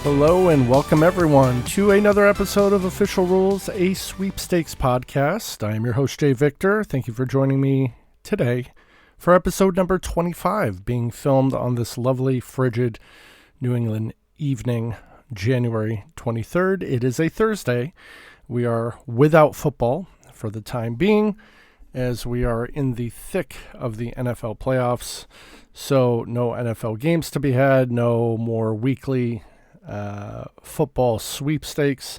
Hello and welcome everyone to another episode of Official Rules, a Sweepstakes podcast. I am your host, Jay Victor. Thank you for joining me today for episode number 25, being filmed on this lovely, frigid New England evening, January 23rd. It is a Thursday. We are without football for the time being, as we are in the thick of the NFL playoffs. So no NFL games to be had, no more weekly football sweepstakes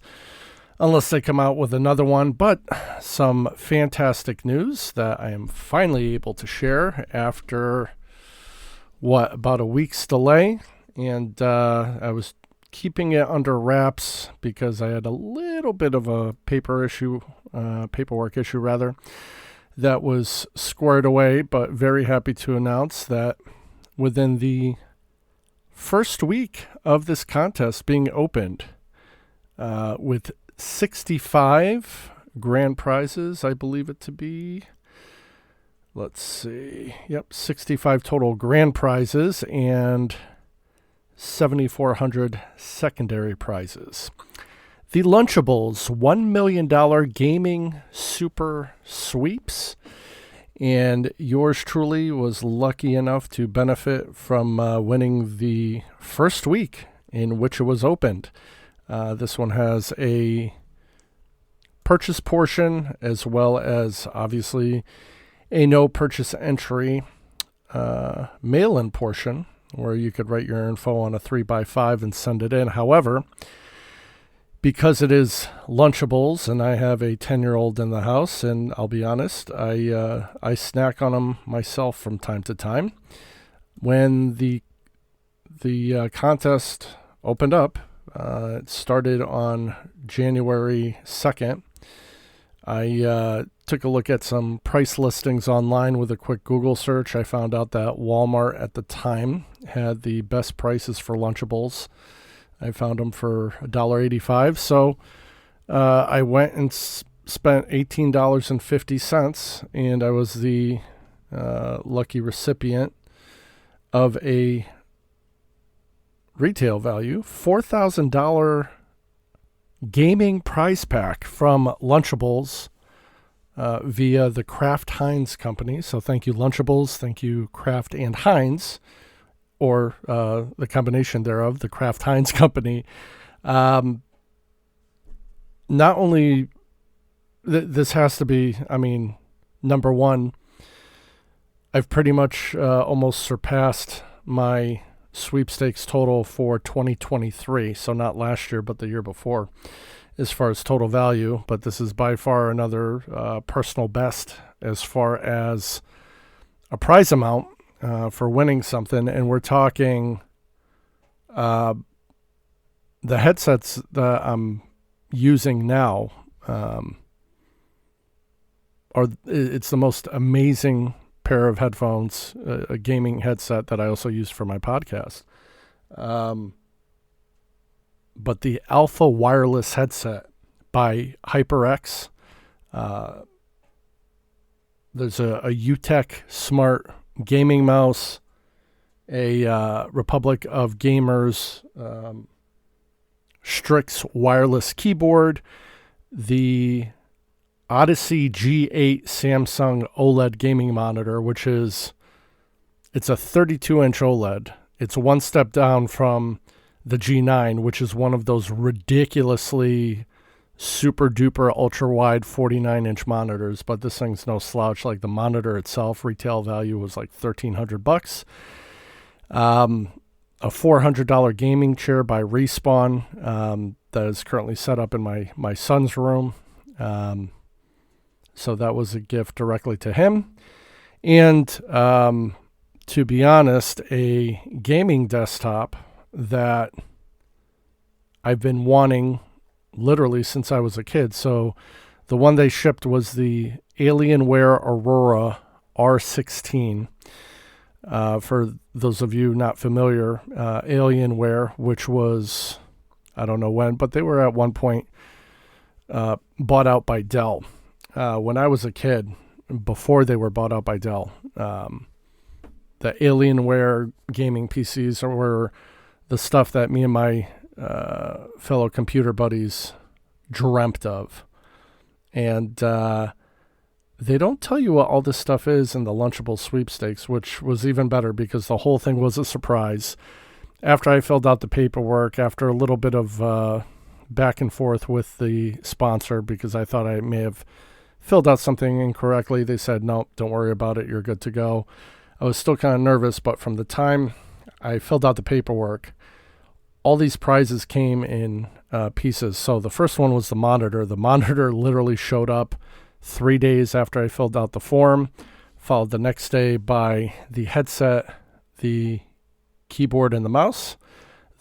unless they come out with another one, but some fantastic news that I am finally able to share after about a week's delay. And I was keeping it under wraps because I had a little bit of a paperwork issue that was squared away, but very happy to announce that within the first week of this contest being opened, with 65 grand prizes, I believe it to be. Let's see. Yep, 65 total grand prizes and 7,400 secondary prizes. The Lunchables $1 million gaming super sweeps. And yours truly was lucky enough to benefit from winning the first week in which it was opened. This one has a purchase portion as well as obviously a no purchase entry mail-in portion where you could write your info on a 3x5 and send it in. However, because it is Lunchables and I have a 10-year-old in the house, and I'll be honest, I snack on them myself from time to time. When the contest opened up, it started on January 2nd. I took a look at some price listings online with a quick Google search. I found out that Walmart at the time had the best prices for Lunchables. I found them for $1.85. So I went and spent $18.50, and I was the lucky recipient of a retail value $4,000 gaming prize pack from Lunchables via the Kraft Heinz company. So thank you, Lunchables. Thank you, Kraft and Heinz, or the combination thereof, the Kraft Heinz company. Not only this has to be, number one, I've pretty much almost surpassed my sweepstakes total for 2023. So not last year, but the year before, as far as total value. But this is by far another personal best as far as a prize amount for winning something. And we're talking the headsets that I'm using now it's the most amazing pair of headphones, a gaming headset that I also use for my podcast. But the Alpha wireless headset by HyperX, there's a UTech Smart gaming mouse, a Republic of Gamers Strix wireless keyboard, the Odyssey G8 Samsung OLED gaming monitor, it's a 32-inch OLED. It's one step down from the G9, which is one of those ridiculously super duper ultra wide 49-inch monitors, but this thing's no slouch. Like, the monitor itself, retail value was like $1,300. A $400 gaming chair by Respawn that is currently set up in my son's room. So that was a gift directly to him. And to be honest, a gaming desktop that I've been wanting literally since I was a kid. So the one they shipped was the Alienware Aurora R16. For those of you not familiar, Alienware, which was, I don't know when, but they were at one point bought out by Dell. When I was a kid, before they were bought out by Dell, the Alienware gaming PCs were the stuff that me and my fellow computer buddies dreamt of. And they don't tell you what all this stuff is in the Lunchable Sweepstakes, which was even better because the whole thing was a surprise. After I filled out the paperwork, after a little bit of back and forth with the sponsor, because I thought I may have filled out something incorrectly, they said, no, don't worry about it, you're good to go. I was still kind of nervous, but from the time I filled out the paperwork, all these prizes came in pieces. So the first one was the monitor. The monitor literally showed up 3 days after I filled out the form, followed the next day by the headset, the keyboard, and the mouse.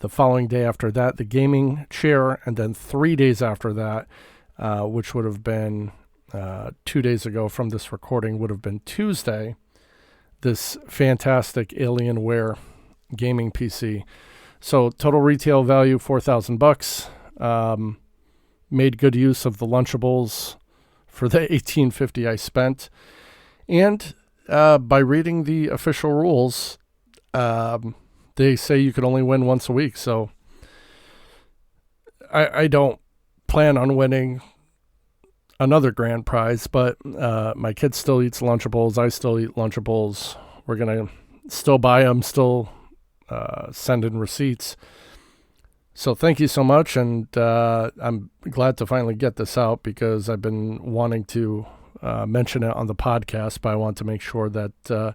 The following day after that, the gaming chair, and then 3 days after that, which would have been 2 days ago from this recording, would have been Tuesday, this fantastic Alienware gaming PC. So total retail value, $4,000. Made good use of the Lunchables for the $1,850 I spent. And by reading the official rules, they say you can only win once a week. So I don't plan on winning another grand prize, but my kid still eats Lunchables. I still eat Lunchables. We're going to still buy them, still send in receipts. So thank you so much, and I'm glad to finally get this out because I've been wanting to mention it on the podcast, but I want to make sure that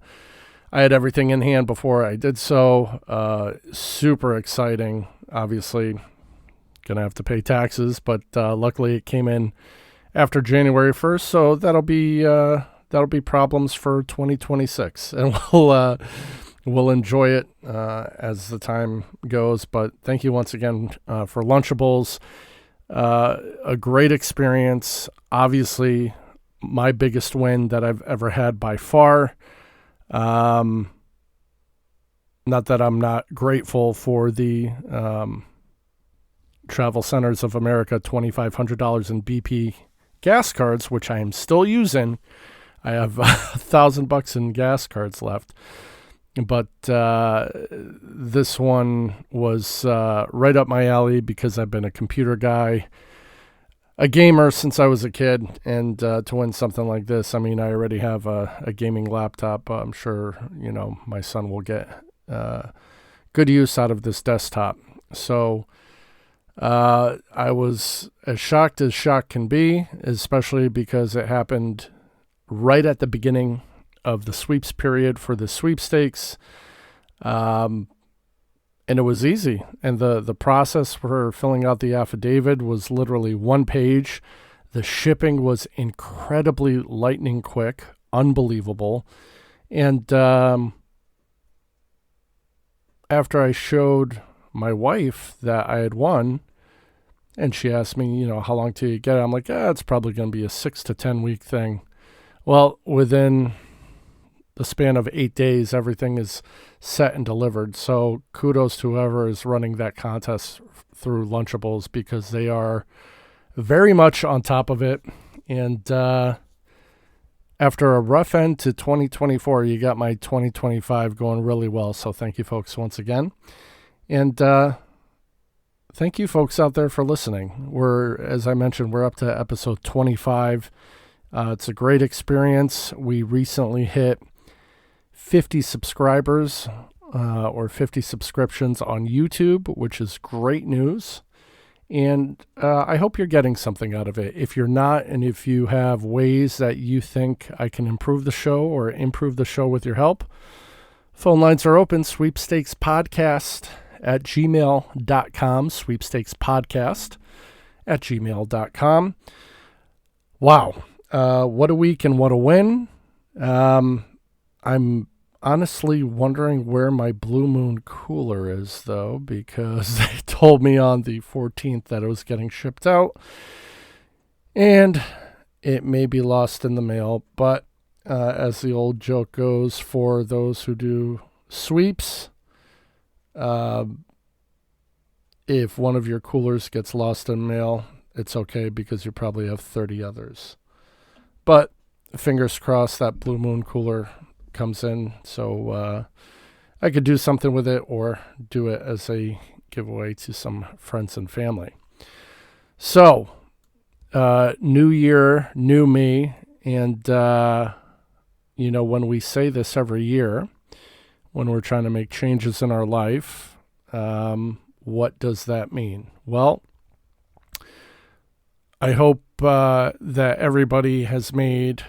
I had everything in hand before I did so. Super exciting. Obviously, gonna have to pay taxes, but luckily it came in after January 1st, so that'll be problems for 2026, and we'll enjoy it as the time goes. But thank you once again for Lunchables. A great experience. Obviously, my biggest win that I've ever had by far. Not that I'm not grateful for the Travel Centers of America $2,500 in BP gas cards, which I am still using. I have $1,000 in gas cards left. But this one was right up my alley because I've been a computer guy, a gamer since I was a kid, and to win something like this, I mean, I already have a gaming laptop. I'm sure, my son will get good use out of this desktop. So I was as shocked as shock can be, especially because it happened right at the beginning of the sweeps period for the sweepstakes. And it was easy. And the process for filling out the affidavit was literally one page. The shipping was incredibly lightning quick, unbelievable. And after I showed my wife that I had won, and she asked me, how long till you get it? I'm like, it's probably going to be a 6 to 10 week thing. Well, within the span of 8 days, everything is set and delivered. So kudos to whoever is running that contest through Lunchables because they are very much on top of it. And after a rough end to 2024, you got my 2025 going really well. So thank you, folks, once again. And thank you, folks out there, for listening. As I mentioned, we're up to episode 25. It's a great experience. We recently hit 50 subscribers or 50 subscriptions on YouTube, which is great news. And I hope you're getting something out of it. If you're not, and if you have ways that you think I can improve the show or improve the show with your help, phone lines are open. sweepstakespodcast@gmail.com. sweepstakespodcast@gmail.com. Wow. What a week and what a win. I'm honestly wondering where my Blue Moon cooler is, though, because they told me on the 14th that it was getting shipped out, and it may be lost in the mail. But as the old joke goes, for those who do sweeps, if one of your coolers gets lost in mail, it's okay because you probably have 30 others. But fingers crossed that Blue Moon cooler comes in so I could do something with it or do it as a give away to some friends and family. So, new year, new me. And, when we say this every year, when we're trying to make changes in our life, what does that mean? Well, I hope that everybody has made,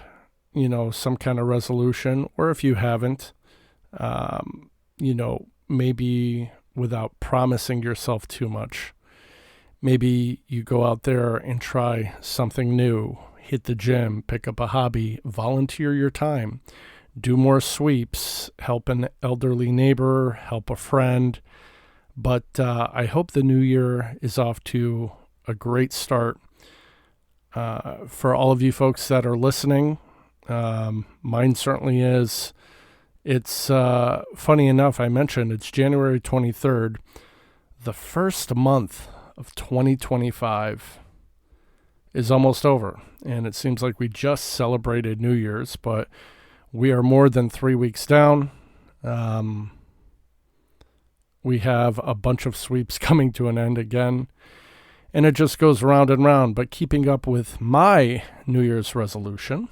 some kind of resolution, or if you haven't, maybe without promising yourself too much. Maybe you go out there and try something new, hit the gym, pick up a hobby, volunteer your time, do more sweeps, help an elderly neighbor, help a friend. But I hope the new year is off to a great start. For all of you folks that are listening, mine certainly is. It's funny enough, I mentioned it's January 23rd, the first month of 2025 is almost over. And it seems like we just celebrated New Year's, but we are more than 3 weeks down. We have a bunch of sweeps coming to an end again. And it just goes round and round. But keeping up with my New Year's resolution,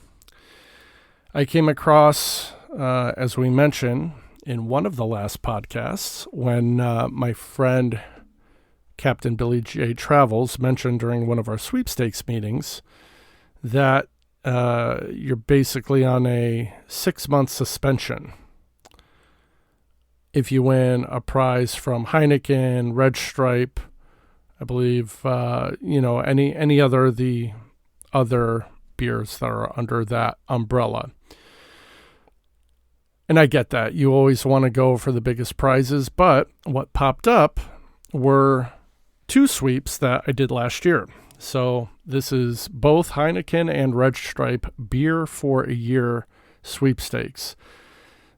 I came across, as we mentioned in one of the last podcasts, when my friend Captain Billy J. Travels mentioned during one of our sweepstakes meetings that you're basically on a 6-month suspension if you win a prize from Heineken, Red Stripe, I believe, any other the other beers that are under that umbrella. And I get that. You always want to go for the biggest prizes, but what popped up were 2 sweeps that I did last year. So this is both Heineken and Red Stripe beer for a year sweepstakes.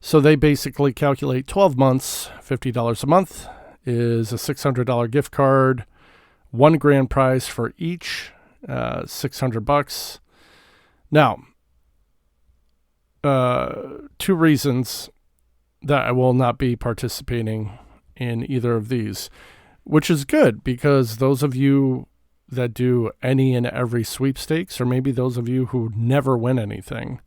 So they basically calculate 12 months, $50 a month is a $600 gift card, 1 grand prize for each, $600. Now, 2 reasons that I will not be participating in either of these, which is good because those of you that do any and every sweepstakes, or maybe those of you who never win anything,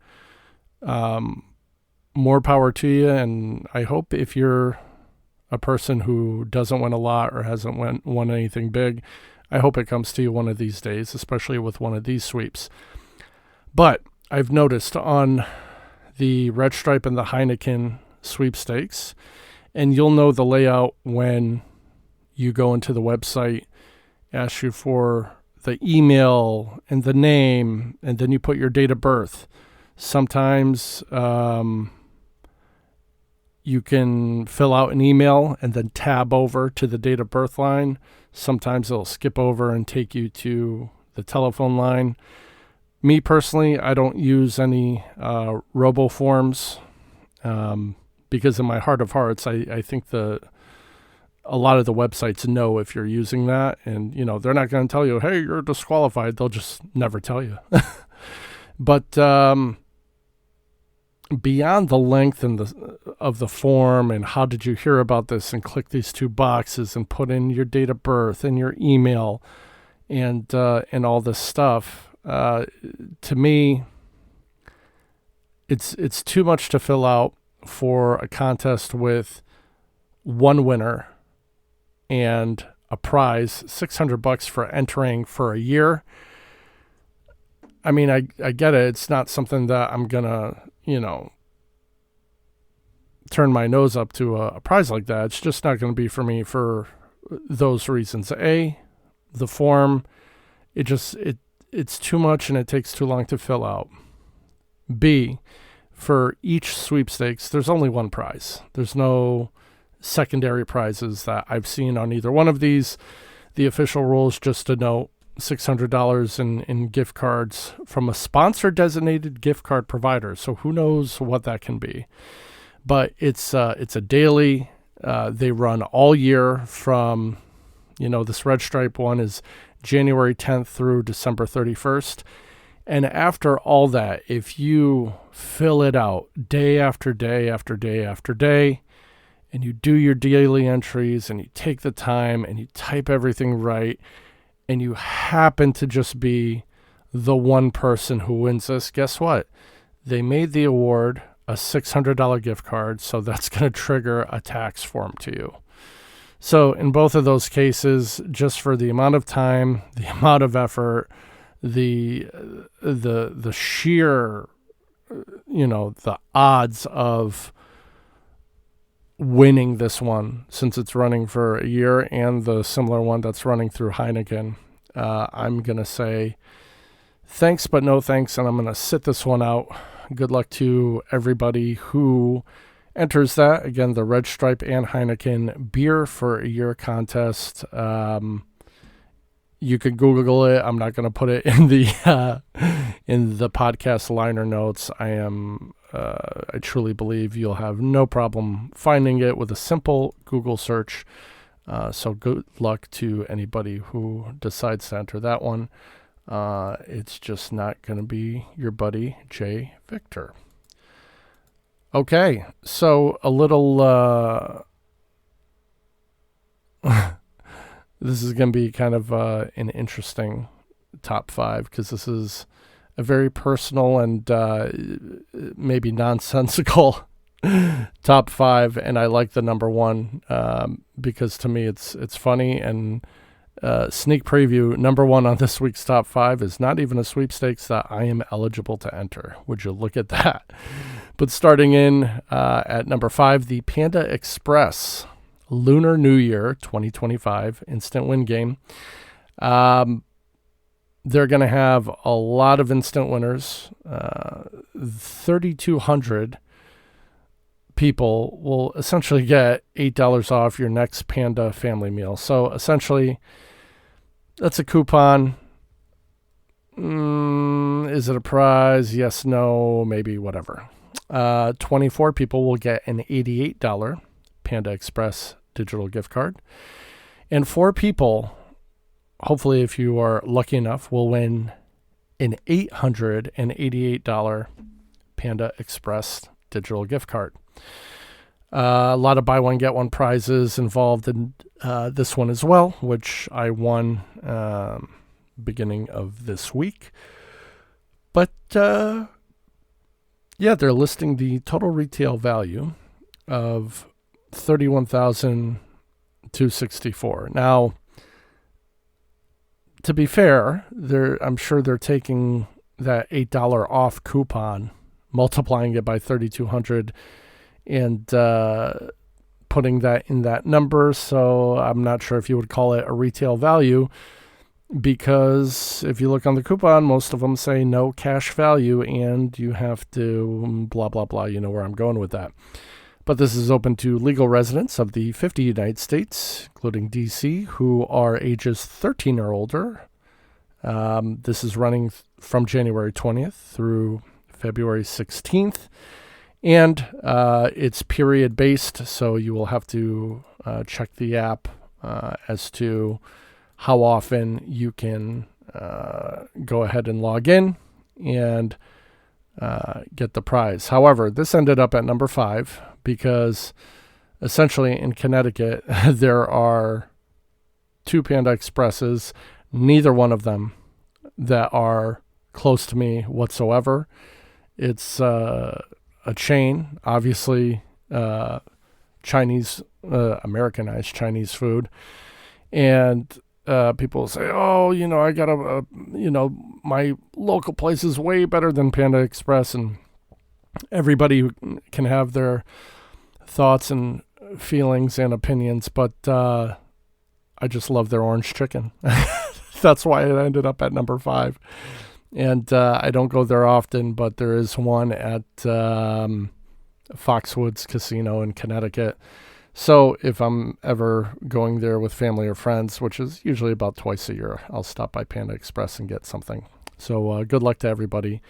more power to you. And I hope if you're a person who doesn't win a lot or hasn't won anything big, I hope it comes to you one of these days, especially with one of these sweeps. But I've noticed on the Red Stripe and the Heineken sweepstakes, and you'll know the layout when you go into the website, ask you for the email and the name, and then you put your date of birth. Sometimes you can fill out an email and then tab over to the date of birth line. Sometimes it'll skip over and take you to the telephone line. Me personally, I don't use any robo forms because in my heart of hearts, I think a lot of the websites know if you're using that, and they're not going to tell you, hey, you're disqualified. They'll just never tell you. But beyond the length of the form and how did you hear about this, and click these 2 boxes and put in your date of birth and your email and all this stuff, to me, it's too much to fill out for a contest with 1 winner and a prize, $600 for entering for a year. I mean, I get it. It's not something that I'm gonna, turn my nose up to a prize like that. It's just not going to be for me for those reasons. A, the form, it's too much and it takes too long to fill out. B, for each sweepstakes, there's only 1 prize. There's no secondary prizes that I've seen on either one of these. The official rules, just to note, $600 in gift cards from a sponsor designated gift card provider. So who knows what that can be. But it's a daily. They run all year from, this Red Stripe one is January 10th through December 31st. And after all that, if you fill it out day after day after day after day, and you do your daily entries and you take the time and you type everything right and you happen to just be the one person who wins this, guess what? They made the award a $600 gift card, so that's going to trigger a tax form to you. So in both of those cases, just for the amount of time, the amount of effort, the sheer, the odds of winning this one, since it's running for a year, and the similar one that's running through Heineken, I'm going to say thanks, but no thanks, and I'm going to sit this one out. Good luck to everybody who enters that. Again, the Red Stripe and Heineken Beer for a Year contest. You could Google it. I'm not going to put it in the podcast liner notes. I truly believe you'll have no problem finding it with a simple Google search. So good luck to anybody who decides to enter that one. It's just not going to be your buddy Jay Victor. Okay, so a little this is going to be kind of an interesting top 5, because this is a very personal and maybe nonsensical top 5, and I like the number 1 because to me it's funny. And sneak preview, number 1 on this week's top 5 is not even a sweepstakes that I am eligible to enter. Would you look at that? But starting in at number 5, the Panda Express Lunar New Year 2025 instant win game. They're going to have a lot of instant winners. 3,200 people will essentially get $8 off your next Panda family meal. So essentially, that's a coupon. Is it a prize? Yes, no, maybe, whatever. 24 people will get an $88 Panda Express digital gift card. And 4 people, hopefully if you are lucky enough, will win an $888 Panda Express digital gift card. A lot of buy one, get one prizes involved in this one as well, which I won beginning of this week. But they're listing the total retail value of $31,264. Now, to be fair, I'm sure they're taking that $8 off coupon, multiplying it by 3,200, and putting that in that number. So I'm not sure if you would call it a retail value, because if you look on the coupon, most of them say no cash value, and you have to blah, blah, blah. You know where I'm going with that. But this is open to legal residents of the 50 United States, including D.C., who are ages 13 or older. This is running from January 20th through February 16th. And it's period-based, so you will have to check the app as to how often you can go ahead and log in and get the prize. However, this ended up at number 5 because essentially in Connecticut there are 2 Panda Expresses, neither one of them that are close to me whatsoever. It's a chain, obviously Chinese, Americanized Chinese food, and people say, oh, I got my local place is way better than Panda Express, and everybody can have their thoughts and feelings and opinions, but I just love their orange chicken. That's why it ended up at number 5. And I don't go there often, but there is one at Foxwoods Casino in Connecticut. So if I'm ever going there with family or friends, which is usually about twice a year, I'll stop by Panda Express and get something. So good luck to everybody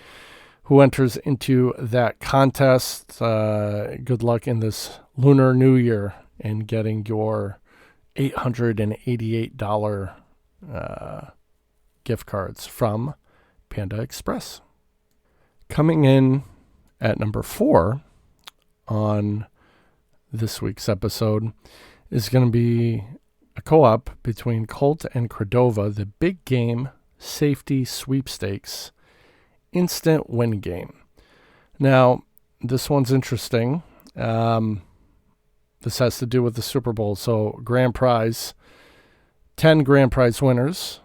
who enters into that contest. Good luck in this Lunar New Year and getting your $888 gift cards from Panda Express. Coming in at number 4 on this week's episode is going to be a co-op between Colt and Cordova, the big game safety sweepstakes instant win game. Now, this one's interesting. This has to do with the Super Bowl. So grand prize, 10 grand prize winners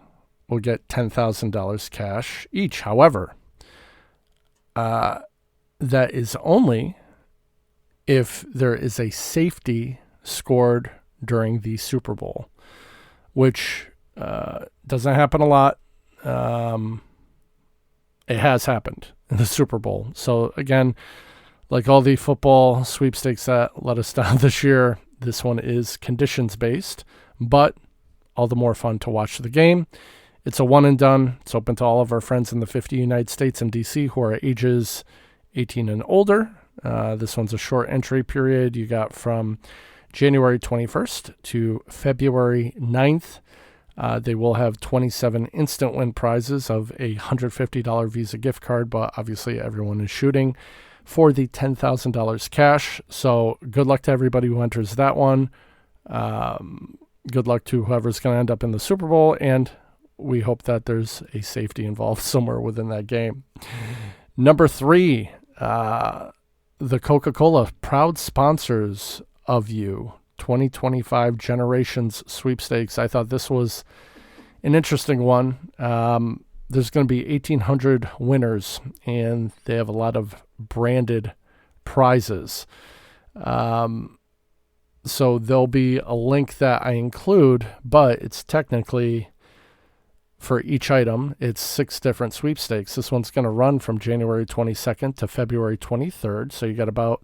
will get $10,000 cash each. However, that is only if there is a safety scored during the Super Bowl, which doesn't happen a lot. It has happened in the Super Bowl. So again, like all the football sweepstakes that let us down this year, this one is conditions-based, but all the more fun to watch the game. It's a one and done. It's open to all of our friends in the 50 United States and D.C. who are ages 18 and older. This one's a short entry period. You got from January 21st to February 9th. They will have 27 instant win prizes of a $150 Visa gift card, but obviously everyone is shooting for the $10,000 cash. So good luck to everybody who enters that one. Good luck to whoever's going to end up in the Super Bowl, and we hope that there's a safety involved somewhere within that game. Number 3, the Coca-Cola, proud sponsors of you 2025 Generations Sweepstakes. I thought this was an interesting one. There's going to be 1,800 winners, and they have a lot of branded prizes. So there'll be a link that I include, but it's technically for each item. It's 6 different sweepstakes. This one's going to run from January 22nd to February 23rd. So you got about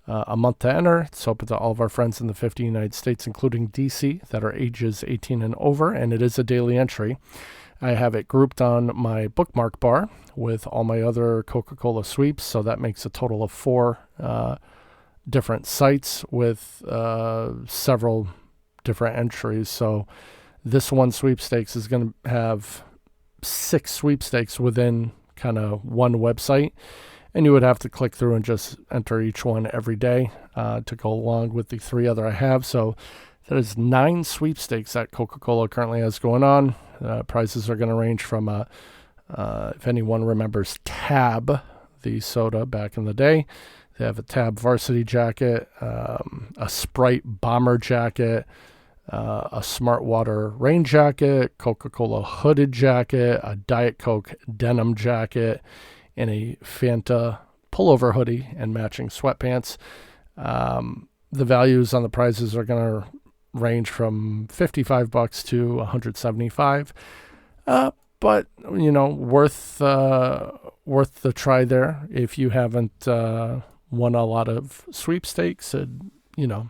a month to enter. It's open to all of our friends in the 50 United States, including DC, that are ages 18 and over, and it is a daily entry. I have it grouped on my bookmark bar with all my other Coca-Cola sweeps, so that makes a total of 4 different sites with several different entries. So this one sweepstakes is going to have 6 sweepstakes within kind of one website, and you would have to click through and just enter each one every day to go along with the 3 other I have. So that is 9 sweepstakes that Coca-Cola currently has going on. Prices are going to range from, if anyone remembers Tab, the soda back in the day, they have a Tab varsity jacket, a Sprite bomber jacket, a Smart Water rain jacket, Coca-Cola hooded jacket, a Diet Coke denim jacket, and a Fanta pullover hoodie and matching sweatpants. The values on the prizes are going to range from $55 to $175. But you know, worth the try there if you haven't won a lot of sweepstakes, and you know,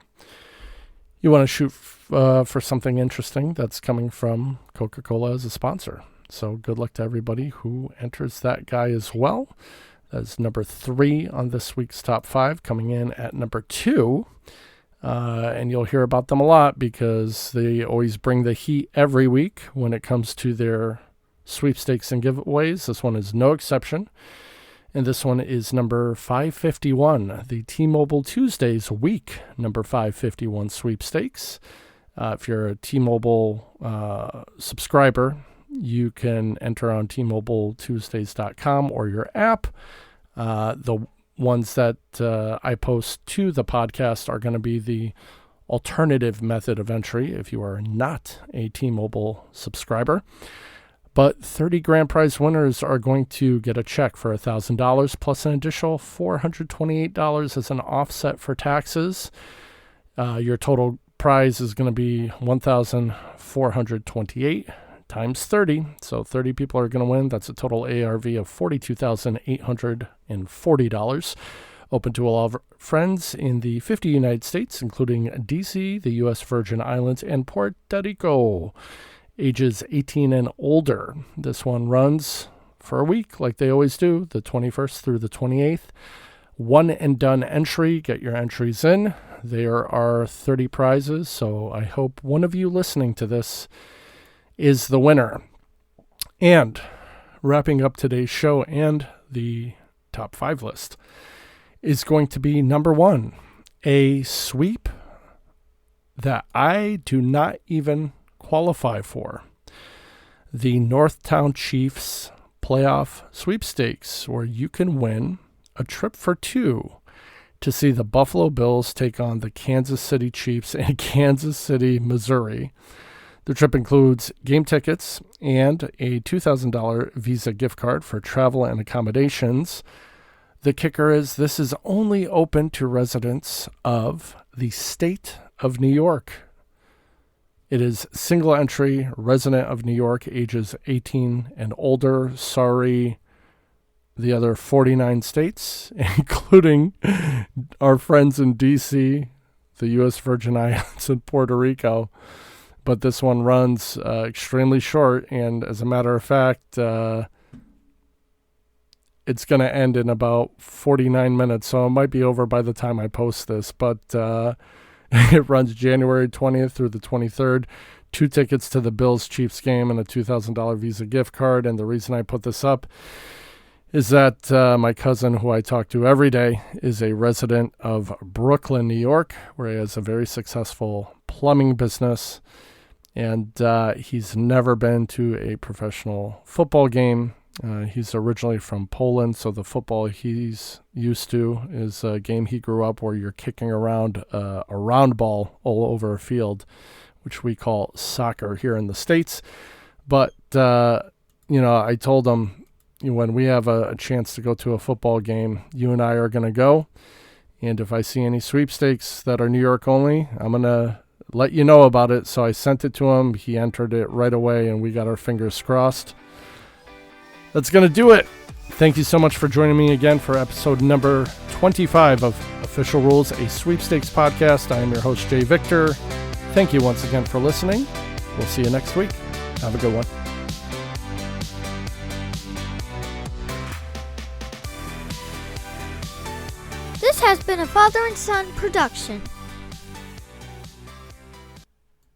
you want to shoot for something interesting that's coming from Coca-Cola as a sponsor. So good luck to everybody who enters that guy as well. That's number 3 on this week's top 5. Coming in at number 2, and you'll hear about them a lot because they always bring the heat every week when it comes to their sweepstakes and giveaways. This one is no exception. And this one is number 551, the T-Mobile Tuesdays week number 551 sweepstakes. If you're a T-Mobile subscriber, you can enter on TMobileTuesdays.com or your app. The ones that I post to the podcast are going to be the alternative method of entry if you are not a T-Mobile subscriber. But 30 grand prize winners are going to get a check for $1,000 plus an additional $428 as an offset for taxes. Your total prize is going to be $1,428 times 30. So 30 people are going to win. That's a total ARV of $42,840. Open to all of our friends in the 50 United States, including DC, the U.S. Virgin Islands, and Puerto Rico. Ages 18 and older. This one runs for a week like they always do, the 21st through the 28th. One and done entry. Get your entries in. There are 30 prizes, so I hope one of you listening to this is the winner. And wrapping up today's show and the top 5 list is going to be number 1, a sweep that I do not even qualify for. The Northtown Chiefs playoff sweepstakes, where you can win a trip for two to see the Buffalo Bills take on the Kansas City Chiefs in Kansas City, Missouri. The trip includes game tickets and a $2,000 Visa gift card for travel and accommodations. The kicker is this is only open to residents of the state of New York. It is single entry, resident of New York, ages 18 and older. Sorry, the other 49 states, including our friends in D.C., the U.S. Virgin Islands, and Puerto Rico. But this one runs extremely short, and as a matter of fact, it's going to end in about 49 minutes, so it might be over by the time I post this. But it runs January 20th through the 23rd. 2 tickets to the Bills-Chiefs game and a $2,000 Visa gift card. And the reason I put this up is that my cousin, who I talk to every day, is a resident of Brooklyn, New York, where he has a very successful plumbing business. And he's never been to a professional football game. He's originally from Poland, so the football he's used to is a game he grew up where you're kicking around a round ball all over a field, which we call soccer here in the States. But, I told him, when we have a chance to go to a football game, you and I are going to go. And if I see any sweepstakes that are New York only, I'm going to let you know about it. So I sent it to him. He entered it right away, and we got our fingers crossed. That's going to do it. Thank you so much for joining me again for episode number 25 of Official Rules, a sweepstakes podcast. I am your host, Jay Victor. Thank you once again for listening. We'll see you next week. Have a good one. This has been a father and son production.